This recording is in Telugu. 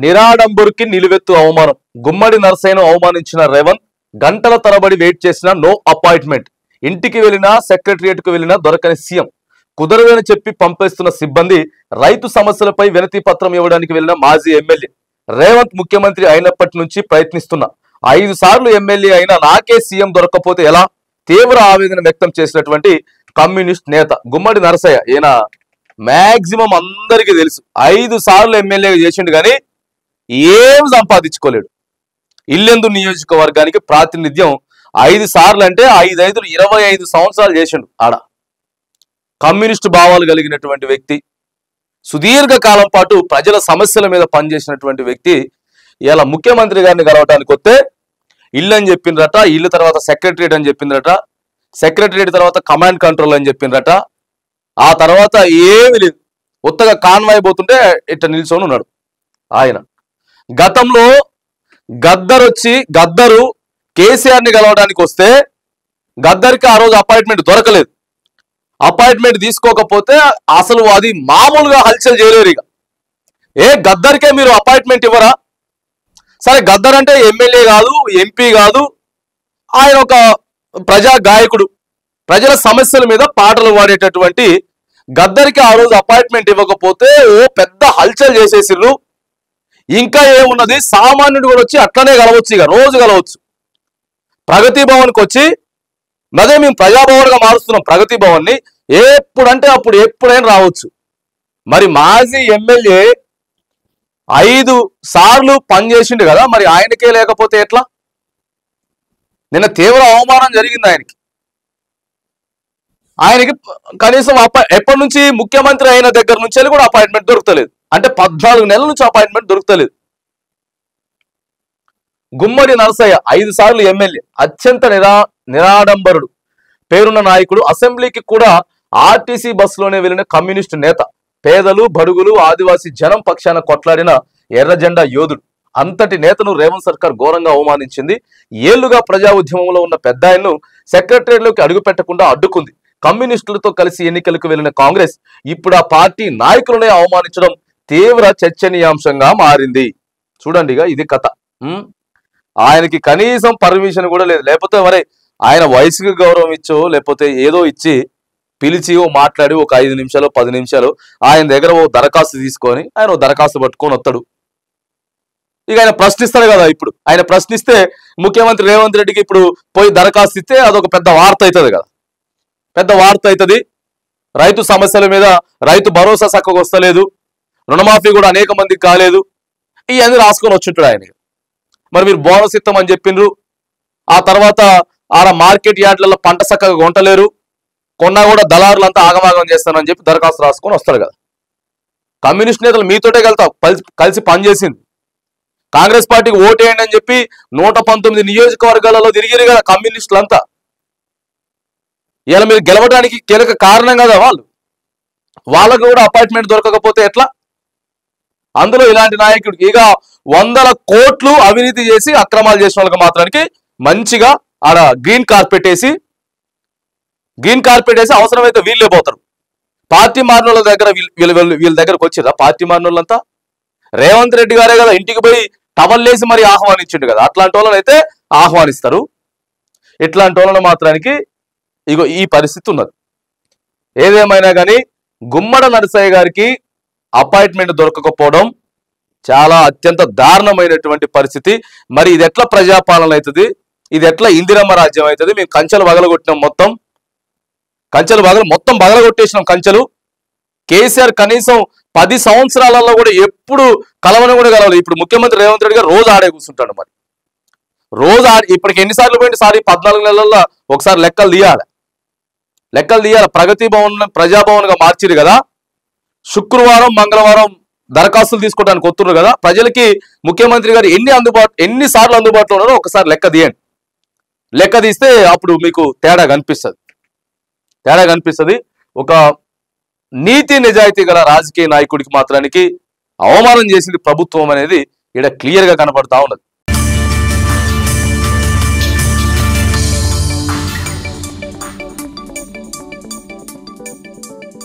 నిరాడంబరికి నిలువెత్తు అవమానం. గుమ్మడి నరసయ్యను అవమానించిన రేవంత్ గంటల తరబడి వెయిట్ చేసిన నో అపాయింట్మెంట్. ఇంటికి వెళ్ళినా సెక్రటరియట్కు వెళ్ళినా దొరకని సీఎం. కుదరదని చెప్పి పంపేస్తున్న సిబ్బంది. రైతు సమస్యలపై వినతి పత్రం ఇవ్వడానికి వెళ్ళిన మాజీ ఎమ్మెల్యే. రేవంత్ ముఖ్యమంత్రి అయినప్పటి నుంచి ప్రయత్నిస్తున్నా 5 సార్లు ఎమ్మెల్యే అయినా నాకే సీఎం దొరకకపోతే ఎలా? తీవ్ర ఆవేదన వ్యక్తం చేసినటువంటి కమ్యూనిస్ట్ నేత గుమ్మడి నరసయ్య. ఈయన మాక్సిమం అందరికీ తెలుసు 5 సార్లు ఎమ్మెల్యేగా చేసిండు కానీ ఏం సంపాదించుకోలేడు. ఇల్లెందు నియోజకవర్గానికి ప్రాతినిధ్యం 5 సార్లు అంటే 5 25 సంవత్సరాలు చేసిండు ఆడ. కమ్యూనిస్టు భావాలు కలిగినటువంటి వ్యక్తి, సుదీర్ఘ కాలం పాటు ప్రజల సమస్యల మీద పనిచేసినటువంటి వ్యక్తి ఇలా ముఖ్యమంత్రి గారిని కలవటానికి వస్తే ఇల్లు అని చెప్పిండ్రట, ఇల్లు తర్వాత సెక్రటరియట్ అని చెప్పిండ్రట, సెక్రటరియట్ తర్వాత కమాండ్ కంట్రోల్ అని చెప్పిండ్రట. ఆ తర్వాత ఏమి లేదు, ఉత్తగా కాన్వాయ్ పోతుంటే ఇట్లా నిల్చొని ఉన్నాడు ఆయన. గతంలో గద్దరు కేసీఆర్ని కలవడానికి వస్తే గద్దర్కి ఆ రోజు అపాయింట్మెంట్ దొరకలేదు. అపాయింట్మెంట్ తీసుకోకపోతే అసలు అది మామూలుగా హల్చల్ చేయలేరు. ఇక గద్దర్కే మీరు అపాయింట్మెంట్ ఇవ్వరా? సరే, గద్దర్ అంటే ఎమ్మెల్యే కాదు, ఎంపీ కాదు, ఆయన ఒక ప్రజా గాయకుడు, ప్రజల సమస్యల మీద పాటలు పాడేటటువంటి గద్దర్కి ఆ రోజు అపాయింట్మెంట్ ఇవ్వకపోతే పెద్ద హల్చల్ చేసేసిర్రు. ఇంకా ఏమున్నది, సామాన్యుడు కూడా వచ్చి అట్లనే కలవచ్చు, ఇక రోజు కలవచ్చు. ప్రగతి భవన్కి వచ్చి అదే మేము ప్రజాభవన్గా మారుస్తున్నాం ప్రగతి భవన్ని, ఎప్పుడంటే అప్పుడు ఎప్పుడైనా రావచ్చు. మరి మాజీ ఎమ్మెల్యే 5 సార్లు పనిచేసిండు కదా, మరి ఆయనకే లేకపోతే ఎట్లా? నిన్న తీవ్ర అవమానం జరిగింది ఆయనకి కనీసం ఎప్పటి నుంచి ముఖ్యమంత్రి అయిన దగ్గర నుంచి కూడా అపాయింట్మెంట్ దొరుకుతలేదు. అంటే 14 నెలల నుంచి అపాయింట్మెంట్ దొరుకుతలేదు. గుమ్మడి నరసయ్య 5 సార్లు ఎమ్మెల్యే, అత్యంత నిరాడంబరుడు, పేరున్న నాయకుడు, అసెంబ్లీకి కూడా ఆర్టీసీ బస్సులోనే వెళ్ళిన కమ్యూనిస్టు నేత, పేదలు బడుగులు ఆదివాసీ జనం పక్షాన కొట్లాడిన ఎర్ర జెండా యోధుడు. అంతటి నేతను రేవంత్ సర్కార్ ఘోరంగా అవమానించింది. ఏళ్లుగా ప్రజా ఉద్యమంలో ఉన్న పెద్ద ఆయన్ను సెక్రటరీలోకి అడుగు పెట్టకుండా అడ్డుకుంది. కమ్యూనిస్టులతో కలిసి ఎన్నికలకు వెళ్లిన కాంగ్రెస్ ఇప్పుడు ఆ పార్టీ నాయకులనే అవమానించడం తీవ్ర చర్చనీయాంశంగా మారింది. చూడండి, ఇది కథ. ఆయనకి కనీసం పర్మిషన్ కూడా లేదు. లేకపోతే మరి ఆయన వయసుకి గౌరవం ఇచ్చో లేకపోతే ఏదో ఇచ్చి పిలిచి మాట్లాడి ఒక 5 నిమిషాలు 10 నిమిషాలు ఆయన దగ్గర ఓ దరఖాస్తు తీసుకొని ఆయన ఓ దరఖాస్తు పట్టుకొని వస్తాడు. ఇక ఆయన ప్రశ్నిస్తాడు కదా. ఇప్పుడు ఆయన ప్రశ్నిస్తే ముఖ్యమంత్రి రేవంత్ రెడ్డికి ఇప్పుడు పోయి దరఖాస్తు ఇస్తే అదొక పెద్ద వార్త అవుతుంది కదా, పెద్ద వార్త అవుతుంది. రైతు సమస్యల మీద రైతు భరోసా చక్కగా వస్తలేదు, రుణమాఫీ కూడా అనేక మందికి కాలేదు, ఇవన్నీ రాసుకొని వచ్చింటాడు ఆయన. మరి మీరు బోనస్ ఇస్తామని చెప్పిండ్రు, ఆ తర్వాత ఆడ మార్కెట్ యార్డ్లలో పంట చక్కగా కొంటలేరు, కొన్నా కూడా దళారులంతా ఆగమాగం చేస్తానని చెప్పి దరఖాస్తు రాసుకొని వస్తారు కదా. కమ్యూనిస్ట్ నేతలు మీతోటే కలిసి పనిచేసింది. కాంగ్రెస్ పార్టీకి ఓటేయండి అని చెప్పి 119 నియోజకవర్గాలలో తిరిగిరు కదా కమ్యూనిస్టులంతా. ఇలా మీరు గెలవడానికి కీలక కారణం కదా వాళ్ళకు కూడా అపాయింట్మెంట్ దొరకకపోతే ఎట్లా? అందులో ఇలాంటి నాయకుడు ఇక 100 కోట్లు అవినీతి చేసి అక్రమాలు చేసిన వాళ్ళకి మాత్రానికి మంచిగా ఆడ గ్రీన్ కార్పెట్ వేసి అవసరమైతే వీళ్ళే పోతారు. పార్టీ మారిన వాళ్ళ దగ్గర వీళ్ళ దగ్గరకు వచ్చిరా పార్టీ మారిన వాళ్ళంతా? రేవంత్ రెడ్డి గారే కదా ఇంటికి పోయి టవల్లేసి మరి ఆహ్వానించిండు కదా. అట్లాంటి వాళ్ళని అయితే ఆహ్వానిస్తారు, ఇట్లాంటి వాళ్ళని మాత్రానికి ఇగో ఈ పరిస్థితి ఉన్నది. ఏదేమైనా కానీ గుమ్మడి నరసయ్య గారికి అపాయింట్మెంట్ దొరకకపోవడం చాలా అత్యంత దారుణమైనటువంటి పరిస్థితి. మరి ఇది ఎట్లా ప్రజాపాలన అవుతుంది? ఇది ఎట్లా ఇందిరమ్మ రాజ్యం అవుతుంది? మేము కంచెలు బగలగొట్టినాం, మొత్తం బగలగొట్టేసినాం కంచెలు. కేసీఆర్ కనీసం 10 సంవత్సరాలలో కూడా ఎప్పుడు కలవని కూడా కలవలేదు. ఇప్పుడు ముఖ్యమంత్రి రేవంత్ రెడ్డి గారు రోజు ఆడే కూర్చుంటాడు. మరి రోజు ఇప్పటికి ఎన్నిసార్లు పోయింది? 14 నెలల్లో ఒకసారి లెక్కలు తీయాలి. ప్రగతి భవన్ ప్రజాభవన్ గా మార్చిరు కదా. శుక్రవారం మంగళవారం దరఖాస్తులు తీసుకోవడానికి వస్తున్నారు కదా. ప్రజలకి ముఖ్యమంత్రి గారు ఎన్నిసార్లు అందుబాటులో ఉన్నారో ఒకసారి లెక్క తీయండి. లెక్క తీస్తే అప్పుడు మీకు తేడా కనిపిస్తుంది. ఒక నీతి నిజాయితీ గల రాజకీయ నాయకుడికి మాత్రానికి అవమానం చేసింది ప్రభుత్వం అనేది ఇక్కడ క్లియర్ గా కనబడతా ఉన్నది.